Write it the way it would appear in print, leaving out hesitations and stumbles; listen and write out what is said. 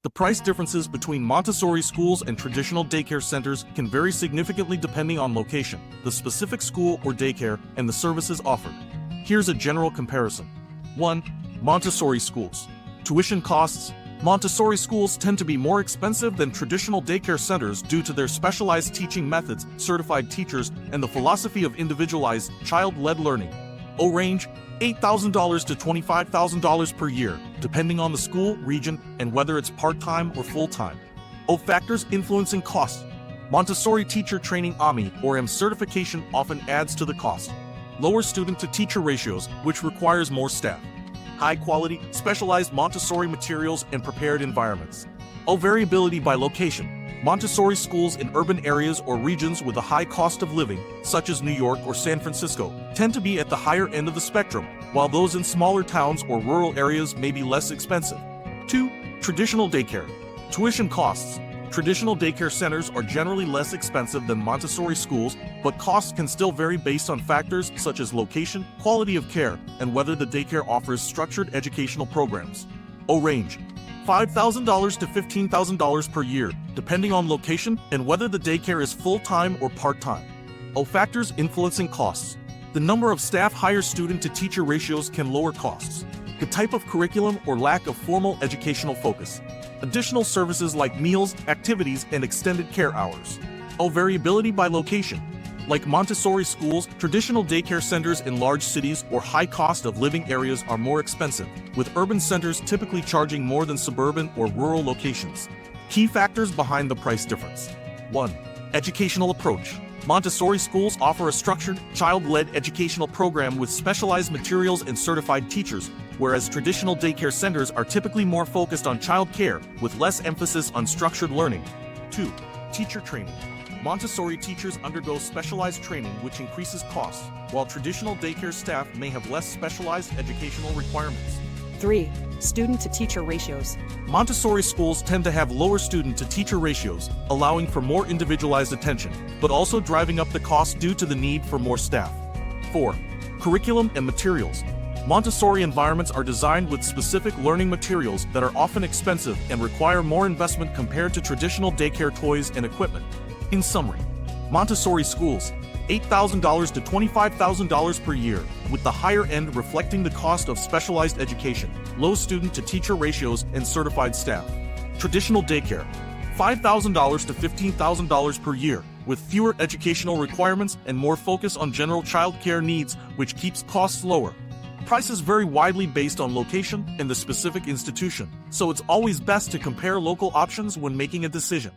The price differences between Montessori schools and traditional daycare centers can vary significantly depending on location, the specific school or daycare, and the services offered. Here's a general comparison. 1. Montessori schools. Tuition costs. Montessori schools tend to be more expensive than traditional daycare centers due to their specialized teaching methods, certified teachers, and the philosophy of individualized, child-led learning. Range $8,000 to $25,000 per year, depending on the school, region, and whether it's part-time or full-time. Factors influencing costs. Montessori teacher training (AMI) certification often adds to the cost. Lower student-to-teacher ratios, which requires more staff. High-quality, specialized Montessori materials and prepared environments. Variability by location. Montessori schools in urban areas or regions with a high cost of living, such as New York or San Francisco, tend to be at the higher end of the spectrum, while those in smaller towns or rural areas may be less expensive. 2. Traditional daycare. Tuition costs. Traditional daycare centers are generally less expensive than Montessori schools, but costs can still vary based on factors such as location, quality of care, and whether the daycare offers structured educational programs. Range $5,000 to $15,000 per year, depending on location and whether the daycare is full-time or part-time. Factors influencing costs. The number of staff higher student-to-teacher ratios can lower costs. The type of curriculum or lack of formal educational focus. Additional services like meals, activities, and extended care hours. Variability by location. Like Montessori schools, traditional daycare centers in large cities or high cost of living areas are more expensive, with urban centers typically charging more than suburban or rural locations. Key factors behind the price difference. 1. Educational approach. Montessori schools offer a structured, child-led educational program with specialized materials and certified teachers, whereas traditional daycare centers are typically more focused on child care, with less emphasis on structured learning. 2. Teacher training. Montessori teachers undergo specialized training which increases costs, while traditional daycare staff may have less specialized educational requirements. 3. Student-to-teacher ratios. Montessori schools tend to have lower student-to-teacher ratios, allowing for more individualized attention, but also driving up the cost due to the need for more staff. 4. Curriculum and materials. Montessori environments are designed with specific learning materials that are often expensive and require more investment compared to traditional daycare toys and equipment. In summary, Montessori schools, $8,000 to $25,000 per year, with the higher end reflecting the cost of specialized education, low student-to-teacher ratios, and certified staff. Traditional daycare, $5,000 to $15,000 per year, with fewer educational requirements and more focus on general child care needs, which keeps costs lower. Prices vary widely based on location and the specific institution, so it's always best to compare local options when making a decision.